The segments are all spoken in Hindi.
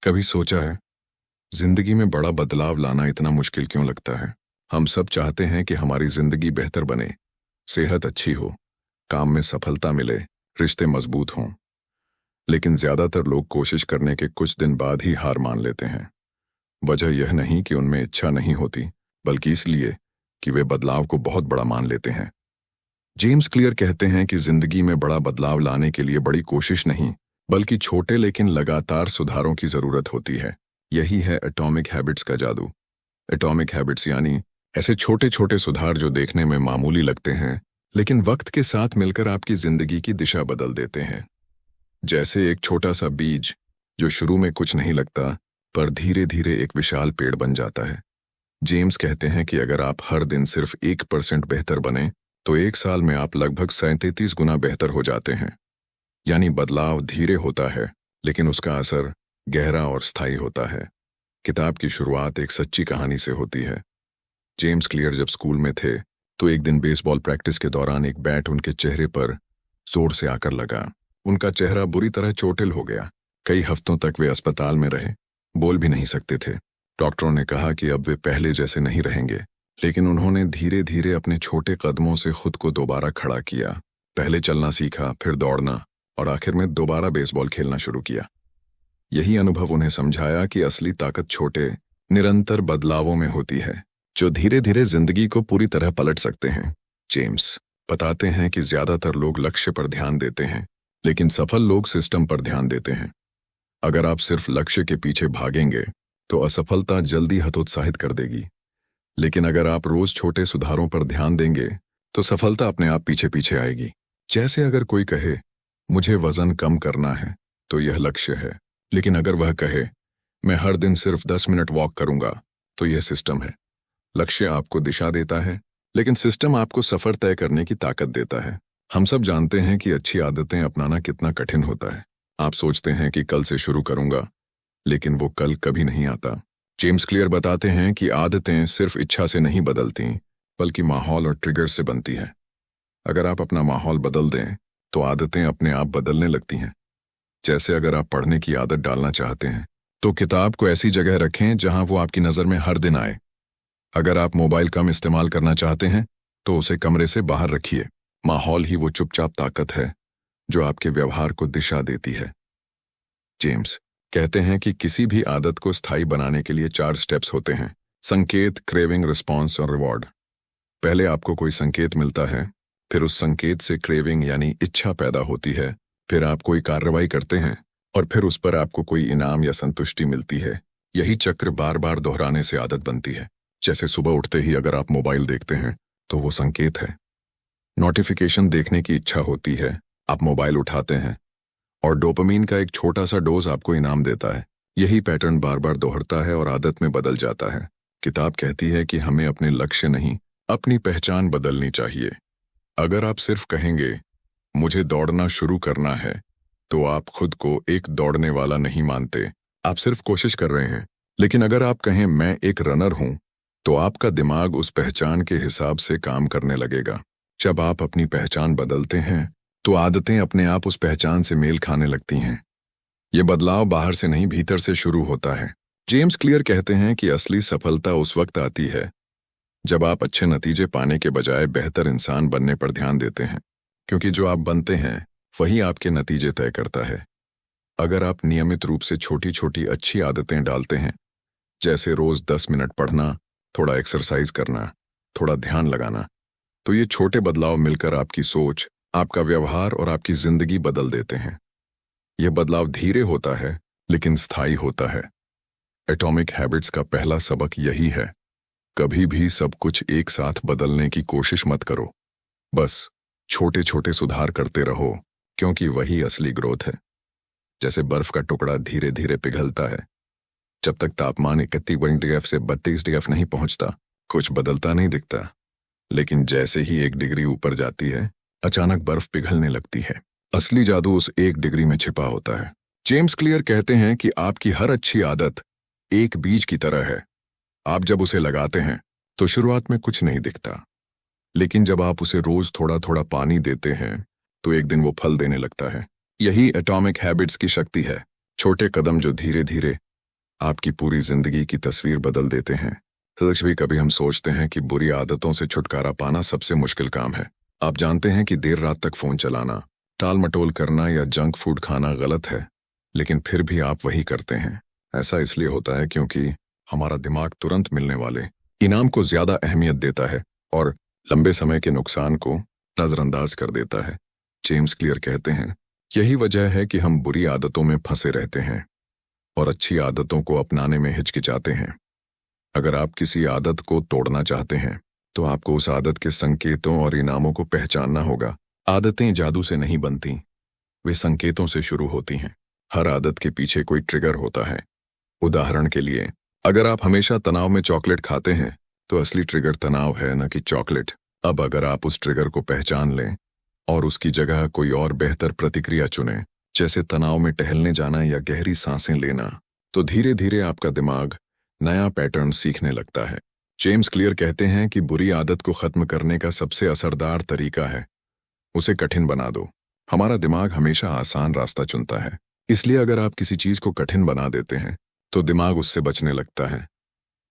कभी सोचा है जिंदगी में बड़ा बदलाव लाना इतना मुश्किल क्यों लगता है। हम सब चाहते हैं कि हमारी जिंदगी बेहतर बने, सेहत अच्छी हो, काम में सफलता मिले, रिश्ते मजबूत हों। लेकिन ज्यादातर लोग कोशिश करने के कुछ दिन बाद ही हार मान लेते हैं। वजह यह नहीं कि उनमें इच्छा नहीं होती, बल्कि इसलिए कि वे बदलाव को बहुत बड़ा मान लेते हैं। जेम्स क्लियर कहते हैं कि जिंदगी में बड़ा बदलाव लाने के लिए बड़ी कोशिश नहीं, बल्कि छोटे लेकिन लगातार सुधारों की जरूरत होती है। यही है एटॉमिक हैबिट्स का जादू। एटॉमिक हैबिट्स यानी ऐसे छोटे छोटे सुधार जो देखने में मामूली लगते हैं, लेकिन वक्त के साथ मिलकर आपकी जिंदगी की दिशा बदल देते हैं। जैसे एक छोटा सा बीज जो शुरू में कुछ नहीं लगता, पर धीरे धीरे एक विशाल पेड़ बन जाता है। जेम्स कहते हैं कि अगर आप हर दिन सिर्फ 1% बेहतर बने, तो एक साल में आप लगभग 37 गुना बेहतर हो जाते हैं। यानी बदलाव धीरे होता है, लेकिन उसका असर गहरा और स्थायी होता है। किताब की शुरुआत एक सच्ची कहानी से होती है। जेम्स क्लियर जब स्कूल में थे, तो एक दिन बेसबॉल प्रैक्टिस के दौरान एक बैट उनके चेहरे पर जोर से आकर लगा। उनका चेहरा बुरी तरह चोटिल हो गया। कई हफ्तों तक वे अस्पताल में रहे, बोल भी नहीं सकते थे। डॉक्टरों ने कहा कि अब वे पहले जैसे नहीं रहेंगे, लेकिन उन्होंने धीरे धीरे अपने छोटे कदमों से खुद को दोबारा खड़ा किया। पहले चलना सीखा, फिर दौड़ना, और आखिर में दोबारा बेसबॉल खेलना शुरू किया। यही अनुभव उन्हें समझाया कि असली ताकत छोटे, निरंतर बदलावों में होती है, जो धीरे धीरे जिंदगी को पूरी तरह पलट सकते हैं। जेम्स बताते हैं कि ज्यादातर लोग लक्ष्य पर ध्यान देते हैं, लेकिन सफल लोग सिस्टम पर ध्यान देते हैं। अगर आप सिर्फ लक्ष्य के पीछे भागेंगे, तो असफलता जल्दी हतोत्साहित कर देगी। लेकिन अगर आप रोज छोटे सुधारों पर ध्यान देंगे, तो सफलता अपने आप पीछे पीछे आएगी। जैसे अगर कोई कहे, मुझे वजन कम करना है, तो यह लक्ष्य है। लेकिन अगर वह कहे, मैं हर दिन सिर्फ 10 मिनट वॉक करूंगा, तो यह सिस्टम है। लक्ष्य आपको दिशा देता है, लेकिन सिस्टम आपको सफर तय करने की ताकत देता है। हम सब जानते हैं कि अच्छी आदतें अपनाना कितना कठिन होता है। आप सोचते हैं कि कल से शुरू करूंगा, लेकिन वो कल कभी नहीं आता। जेम्स क्लियर बताते हैं कि आदतें सिर्फ इच्छा से नहीं बदलती, बल्कि माहौल और ट्रिगर से बनती है। अगर आप अपना माहौल बदल दें, तो आदतें अपने आप बदलने लगती हैं। जैसे अगर आप पढ़ने की आदत डालना चाहते हैं, तो किताब को ऐसी जगह रखें जहां वो आपकी नजर में हर दिन आए। अगर आप मोबाइल कम इस्तेमाल करना चाहते हैं, तो उसे कमरे से बाहर रखिए। माहौल ही वो चुपचाप ताकत है जो आपके व्यवहार को दिशा देती है। जेम्स कहते हैं कि किसी भी आदत को स्थायी बनाने के लिए 4 स्टेप्स होते हैं: संकेत, क्रेविंग, रिस्पॉन्स और रिवॉर्ड। पहले आपको कोई संकेत मिलता है, फिर उस संकेत से क्रेविंग यानी इच्छा पैदा होती है, फिर आप कोई कार्रवाई करते हैं, और फिर उस पर आपको कोई इनाम या संतुष्टि मिलती है। यही चक्र बार बार दोहराने से आदत बनती है। जैसे सुबह उठते ही अगर आप मोबाइल देखते हैं, तो वो संकेत है। नोटिफिकेशन देखने की इच्छा होती है, आप मोबाइल उठाते हैं, और डोपामीन का एक छोटा सा डोज आपको इनाम देता है। यही पैटर्न बार बार दोहरता है और आदत में बदल जाता है। किताब कहती है कि हमें अपने लक्ष्य नहीं, अपनी पहचान बदलनी चाहिए। अगर आप सिर्फ कहेंगे, मुझे दौड़ना शुरू करना है, तो आप खुद को एक दौड़ने वाला नहीं मानते, आप सिर्फ कोशिश कर रहे हैं। लेकिन अगर आप कहें, मैं एक रनर हूं, तो आपका दिमाग उस पहचान के हिसाब से काम करने लगेगा। जब आप अपनी पहचान बदलते हैं, तो आदतें अपने आप उस पहचान से मेल खाने लगती हैं। ये बदलाव बाहर से नहीं, भीतर से शुरू होता है। जेम्स क्लियर कहते हैं कि असली सफलता उस वक्त आती है जब आप अच्छे नतीजे पाने के बजाय बेहतर इंसान बनने पर ध्यान देते हैं, क्योंकि जो आप बनते हैं वही आपके नतीजे तय करता है। अगर आप नियमित रूप से छोटी छोटी अच्छी आदतें डालते हैं, जैसे रोज 10 मिनट पढ़ना, थोड़ा एक्सरसाइज करना, थोड़ा ध्यान लगाना, तो ये छोटे बदलाव मिलकर आपकी सोच, आपका व्यवहार और आपकी जिंदगी बदल देते हैं। यह बदलाव धीरे होता है, लेकिन स्थायी होता है। एटॉमिक हैबिट्स का पहला सबक यही है: कभी भी सब कुछ एक साथ बदलने की कोशिश मत करो। बस छोटे छोटे सुधार करते रहो, क्योंकि वही असली ग्रोथ है। जैसे बर्फ का टुकड़ा धीरे धीरे पिघलता है। जब तक तापमान 31 डिग्री से 32 डिग्री नहीं पहुंचता, कुछ बदलता नहीं दिखता। लेकिन जैसे ही 1 डिग्री ऊपर जाती है, अचानक बर्फ पिघलने लगती है। असली जादू उस 1 डिग्री में छिपा होता है। जेम्स क्लियर कहते हैं कि आपकी हर अच्छी आदत एक बीज की तरह है। आप जब उसे लगाते हैं, तो शुरुआत में कुछ नहीं दिखता, लेकिन जब आप उसे रोज थोड़ा थोड़ा पानी देते हैं, तो एक दिन वो फल देने लगता है। यही एटॉमिक हैबिट्स की शक्ति है। छोटे कदम जो धीरे धीरे आपकी पूरी जिंदगी की तस्वीर बदल देते हैं। कभी कभी हम सोचते हैं कि बुरी आदतों से छुटकारा पाना सबसे मुश्किल काम है। आप जानते हैं कि देर रात तक फोन चलाना, टाल मटोल करना या जंक फूड खाना गलत है, लेकिन फिर भी आप वही करते हैं। ऐसा इसलिए होता है क्योंकि हमारा दिमाग तुरंत मिलने वाले इनाम को ज्यादा अहमियत देता है और लंबे समय के नुकसान को नजरअंदाज कर देता है। जेम्स क्लियर कहते हैं, यही वजह है कि हम बुरी आदतों में फंसे रहते हैं और अच्छी आदतों को अपनाने में हिचकिचाते हैं। अगर आप किसी आदत को तोड़ना चाहते हैं तो आपको उस आदत के संकेतों और इनामों को पहचानना होगा। आदतें जादू से नहीं बनती, वे संकेतों से शुरू होती हैं। हर आदत के पीछे कोई ट्रिगर होता है। उदाहरण के लिए, अगर आप हमेशा तनाव में चॉकलेट खाते हैं तो असली ट्रिगर तनाव है, न कि चॉकलेट। अब अगर आप उस ट्रिगर को पहचान लें और उसकी जगह कोई और बेहतर प्रतिक्रिया चुनें, जैसे तनाव में टहलने जाना या गहरी सांसें लेना, तो धीरे धीरे आपका दिमाग नया पैटर्न सीखने लगता है। जेम्स क्लियर कहते हैं कि बुरी आदत को खत्म करने का सबसे असरदार तरीका है उसे कठिन बना दो। हमारा दिमाग हमेशा आसान रास्ता चुनता है, इसलिए अगर आप किसी चीज को कठिन बना देते हैं तो दिमाग उससे बचने लगता है।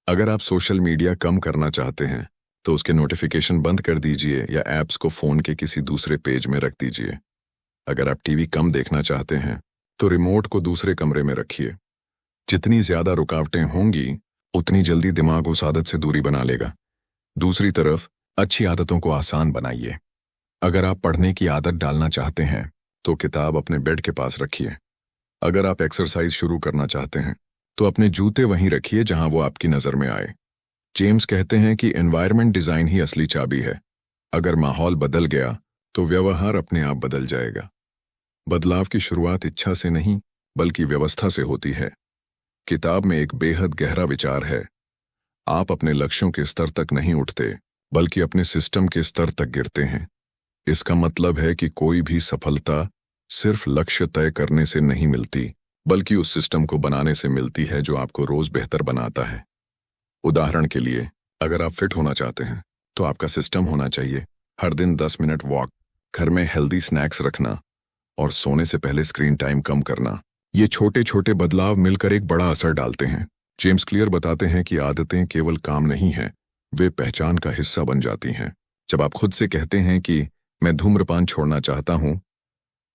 अगर आप सोशल मीडिया कम करना चाहते हैं तो उसके नोटिफिकेशन बंद कर दीजिए या ऐप्स को फोन के किसी दूसरे पेज में रख दीजिए। अगर आप टीवी कम देखना चाहते हैं तो रिमोट को दूसरे कमरे में रखिए। जितनी ज्यादा रुकावटें होंगी उतनी जल्दी दिमाग उस आदत से दूरी बना लेगा। दूसरी तरफ अच्छी आदतों को आसान बनाइए। अगर आप पढ़ने की आदत डालना चाहते हैं तो किताब अपने बेड के पास रखिए। अगर आप एक्सरसाइज शुरू करना चाहते हैं तो अपने जूते वहीं रखिए जहां वो आपकी नजर में आए। जेम्स कहते हैं कि एनवायरनमेंट डिजाइन ही असली चाबी है। अगर माहौल बदल गया तो व्यवहार अपने आप बदल जाएगा। बदलाव की शुरुआत इच्छा से नहीं बल्कि व्यवस्था से होती है। किताब में एक बेहद गहरा विचार है, आप अपने लक्ष्यों के स्तर तक नहीं उठते बल्कि अपने सिस्टम के स्तर तक गिरते हैं। इसका मतलब है कि कोई भी सफलता सिर्फ लक्ष्य तय करने से नहीं मिलती बल्कि उस सिस्टम को बनाने से मिलती है जो आपको रोज बेहतर बनाता है। उदाहरण के लिए, अगर आप फिट होना चाहते हैं तो आपका सिस्टम होना चाहिए हर दिन 10 मिनट वॉक, घर में हेल्दी स्नैक्स रखना और सोने से पहले स्क्रीन टाइम कम करना। ये छोटे छोटे बदलाव मिलकर एक बड़ा असर डालते हैं। जेम्स क्लियर बताते हैं कि आदतें केवल काम नहीं हैं, वे पहचान का हिस्सा बन जाती हैं। जब आप खुद से कहते हैं कि मैं धूम्रपान छोड़ना चाहता हूं,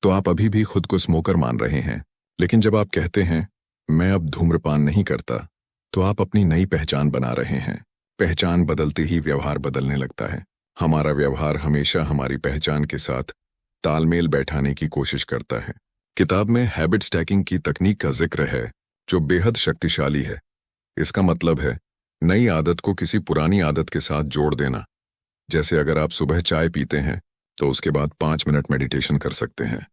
तो आप अभी भी खुद को स्मोकर मान रहे हैं। लेकिन जब आप कहते हैं मैं अब धूम्रपान नहीं करता, तो आप अपनी नई पहचान बना रहे हैं। पहचान बदलते ही व्यवहार बदलने लगता है। हमारा व्यवहार हमेशा हमारी पहचान के साथ तालमेल बैठाने की कोशिश करता है। किताब में हैबिट स्टैकिंग की तकनीक का जिक्र है जो बेहद शक्तिशाली है। इसका मतलब है नई आदत को किसी पुरानी आदत के साथ जोड़ देना। जैसे अगर आप सुबह चाय पीते हैं तो उसके बाद 5 मिनट मेडिटेशन कर सकते हैं,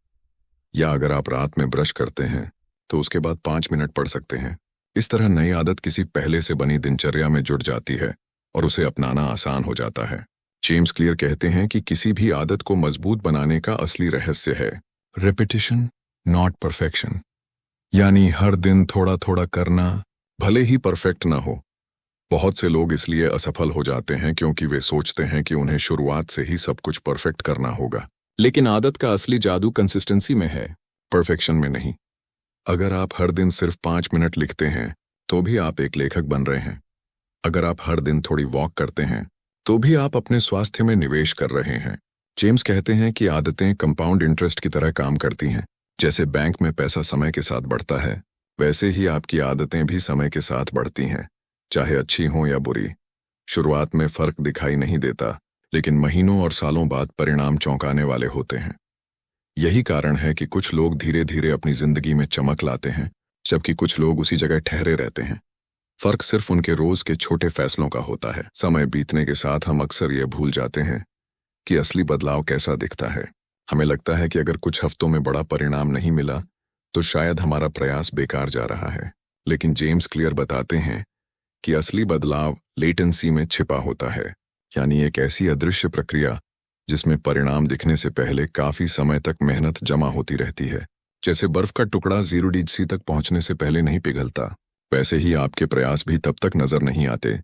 या अगर आप रात में ब्रश करते हैं तो उसके बाद 5 मिनट पढ़ सकते हैं। इस तरह नई आदत किसी पहले से बनी दिनचर्या में जुड़ जाती है और उसे अपनाना आसान हो जाता है। जेम्स क्लियर कहते हैं कि किसी भी आदत को मजबूत बनाने का असली रहस्य है रेपिटेशन नॉट परफेक्शन, यानी हर दिन थोड़ा थोड़ा करना, भले ही परफेक्ट ना हो। बहुत से लोग इसलिए असफल हो जाते हैं क्योंकि वे सोचते हैं कि उन्हें शुरुआत से ही सब कुछ परफेक्ट करना होगा। लेकिन आदत का असली जादू कंसिस्टेंसी में है, परफेक्शन में नहीं। अगर आप हर दिन सिर्फ 5 मिनट लिखते हैं तो भी आप एक लेखक बन रहे हैं। अगर आप हर दिन थोड़ी वॉक करते हैं तो भी आप अपने स्वास्थ्य में निवेश कर रहे हैं। जेम्स कहते हैं कि आदतें कंपाउंड इंटरेस्ट की तरह काम करती हैं। जैसे बैंक में पैसा समय के साथ बढ़ता है, वैसे ही आपकी आदतें भी समय के साथ बढ़ती हैं, चाहे अच्छी हों या बुरी। शुरुआत में फर्क दिखाई नहीं देता, लेकिन महीनों और सालों बाद परिणाम चौंकाने वाले होते हैं। यही कारण है कि कुछ लोग धीरे धीरे अपनी जिंदगी में चमक लाते हैं, जबकि कुछ लोग उसी जगह ठहरे रहते हैं। फर्क सिर्फ उनके रोज के छोटे फैसलों का होता है। समय बीतने के साथ हम अक्सर ये भूल जाते हैं कि असली बदलाव कैसा दिखता है। हमें लगता है कि अगर कुछ हफ्तों में बड़ा परिणाम नहीं मिला तो शायद हमारा प्रयास बेकार जा रहा है। लेकिन जेम्स क्लियर बताते हैं कि असली बदलाव लेटेंसी में छिपा होता है, यानी एक ऐसी अदृश्य प्रक्रिया जिसमें परिणाम दिखने से पहले काफी समय तक मेहनत जमा होती रहती है। जैसे बर्फ का टुकड़ा 0°C तक पहुंचने से पहले नहीं पिघलता, वैसे ही आपके प्रयास भी तब तक नजर नहीं आते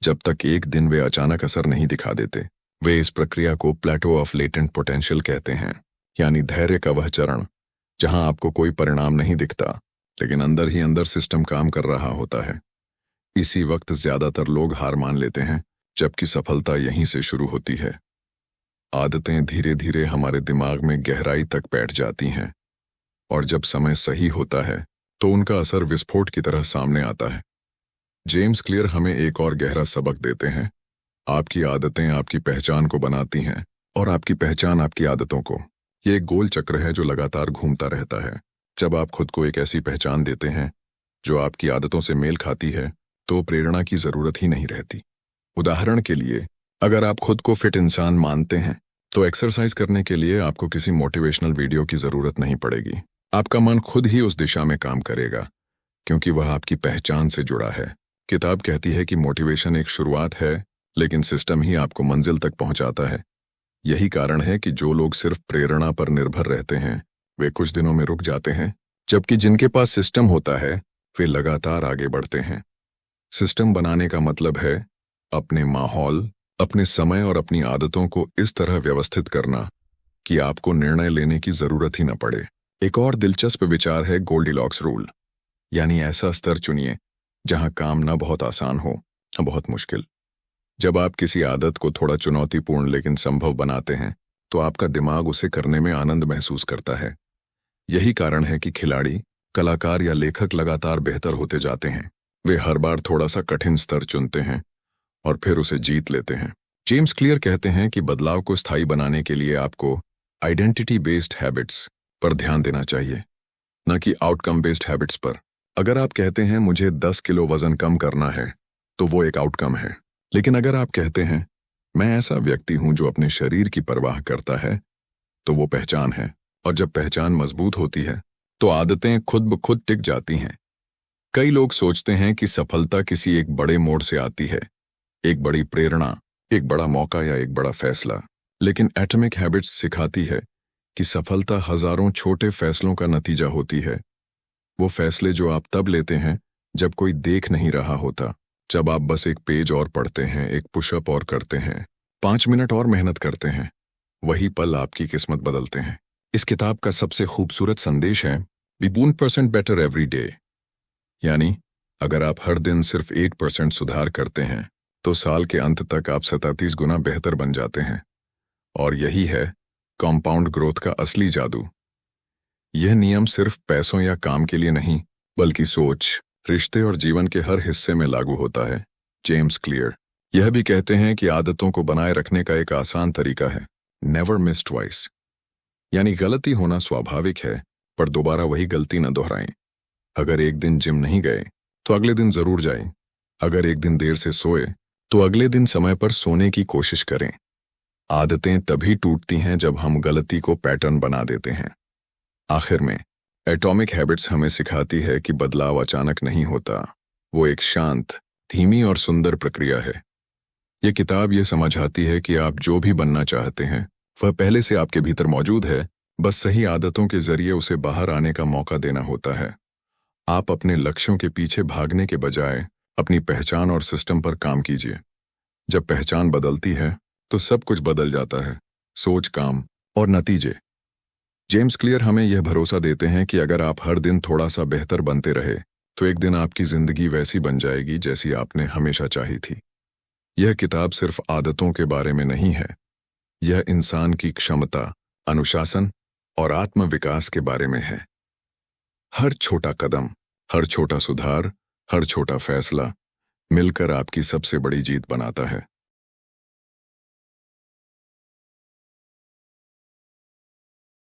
जब तक एक दिन वे अचानक असर नहीं दिखा देते। वे इस प्रक्रिया को प्लेटो ऑफ लेटेंट पोटेंशियल कहते हैं, यानी धैर्य का वह चरण जहां आपको कोई परिणाम नहीं दिखता, लेकिन अंदर ही अंदर सिस्टम काम कर रहा होता है। इसी वक्त ज्यादातर लोग हार मान लेते हैं, जबकि सफलता यहीं से शुरू होती है। आदतें धीरे धीरे हमारे दिमाग में गहराई तक बैठ जाती हैं, और जब समय सही होता है तो उनका असर विस्फोट की तरह सामने आता है। जेम्स क्लियर हमें एक और गहरा सबक देते हैं। आपकी आदतें आपकी पहचान को बनाती हैं, और आपकी पहचान आपकी आदतों को। ये एक गोल चक्र है जो लगातार घूमता रहता है। जब आप खुद को एक ऐसी पहचान देते हैं जो आपकी आदतों से मेल खाती है, तो प्रेरणा की जरूरत ही नहीं रहती। उदाहरण के लिए, अगर आप खुद को फिट इंसान मानते हैं, तो एक्सरसाइज करने के लिए आपको किसी मोटिवेशनल वीडियो की जरूरत नहीं पड़ेगी। आपका मन खुद ही उस दिशा में काम करेगा, क्योंकि वह आपकी पहचान से जुड़ा है। किताब कहती है कि मोटिवेशन एक शुरुआत है, लेकिन सिस्टम ही आपको मंजिल तक पहुंचाता है। यही कारण है कि जो लोग सिर्फ प्रेरणा पर निर्भर रहते हैं, वे कुछ दिनों में रुक जाते हैं, जबकि जिनके पास सिस्टम होता है, वे लगातार आगे बढ़ते हैं। सिस्टम बनाने का मतलब है अपने माहौल, अपने समय और अपनी आदतों को इस तरह व्यवस्थित करना कि आपको निर्णय लेने की जरूरत ही न पड़े। एक और दिलचस्प विचार है गोल्डीलॉक्स रूल, यानी ऐसा स्तर चुनिए जहां काम न बहुत आसान हो न बहुत मुश्किल। जब आप किसी आदत को थोड़ा चुनौतीपूर्ण लेकिन संभव बनाते हैं, तो आपका दिमाग उसे करने में आनंद महसूस करता है। यही कारण है कि खिलाड़ी, कलाकार या लेखक लगातार बेहतर होते जाते हैं। वे हर बार थोड़ा सा कठिन स्तर चुनते हैं और फिर उसे जीत लेते हैं। जेम्स क्लियर कहते हैं कि बदलाव को स्थायी बनाने के लिए आपको आइडेंटिटी बेस्ड हैबिट्स पर ध्यान देना चाहिए, न कि आउटकम बेस्ड हैबिट्स पर। अगर आप कहते हैं मुझे 10 किलो वजन कम करना है, तो वो एक आउटकम है। लेकिन अगर आप कहते हैं मैं ऐसा व्यक्ति हूं जो अपने शरीर की परवाह करता है, तो वो पहचान है। और जब पहचान मजबूत होती है, तो आदतें खुद ब खुद टिक जाती हैं। कई लोग सोचते हैं कि सफलता किसी एक बड़े मोड़ से आती है, एक बड़ी प्रेरणा, एक बड़ा मौका या एक बड़ा फैसला। लेकिन एटॉमिक हैबिट्स सिखाती है कि सफलता हजारों छोटे फैसलों का नतीजा होती है। वो फैसले जो आप तब लेते हैं जब कोई देख नहीं रहा होता, जब आप बस एक पेज और पढ़ते हैं, एक पुशअप और करते हैं, 5 मिनट और मेहनत करते हैं। वही पल आपकी किस्मत बदलते हैं। इस किताब का सबसे खूबसूरत संदेश है बी 1% बेटर एवरी डे, यानी अगर आप हर दिन सिर्फ 1% सुधार करते हैं, तो साल के अंत तक आप 37 गुना बेहतर बन जाते हैं। और यही है कंपाउंड ग्रोथ का असली जादू। यह नियम सिर्फ पैसों या काम के लिए नहीं, बल्कि सोच, रिश्ते और जीवन के हर हिस्से में लागू होता है। जेम्स क्लियर यह भी कहते हैं कि आदतों को बनाए रखने का एक आसान तरीका है नेवर मिस ट्वाइस, यानी गलती होना स्वाभाविक है, पर दोबारा वही गलती न दोहराएं। अगर एक दिन जिम नहीं गए, तो अगले दिन जरूर जाएं। अगर एक दिन देर से सोए, तो अगले दिन समय पर सोने की कोशिश करें। आदतें तभी टूटती हैं जब हम गलती को पैटर्न बना देते हैं। आखिर में एटॉमिक हैबिट्स हमें सिखाती है कि बदलाव अचानक नहीं होता, वो एक शांत, धीमी और सुंदर प्रक्रिया है। ये किताब ये समझाती है कि आप जो भी बनना चाहते हैं, वह पहले से आपके भीतर मौजूद है, बस सही आदतों के जरिए उसे बाहर आने का मौका देना होता है। आप अपने लक्ष्यों के पीछे भागने के बजाय अपनी पहचान और सिस्टम पर काम कीजिए। जब पहचान बदलती है, तो सब कुछ बदल जाता है, सोच, काम और नतीजे। जेम्स क्लियर हमें यह भरोसा देते हैं कि अगर आप हर दिन थोड़ा सा बेहतर बनते रहे, तो एक दिन आपकी जिंदगी वैसी बन जाएगी जैसी आपने हमेशा चाही थी। यह किताब सिर्फ आदतों के बारे में नहीं है, यह इंसान की क्षमता, अनुशासन और आत्मविकास के बारे में है। हर छोटा कदम, हर छोटा सुधार, हर छोटा फैसला मिलकर आपकी सबसे बड़ी जीत बनाता है।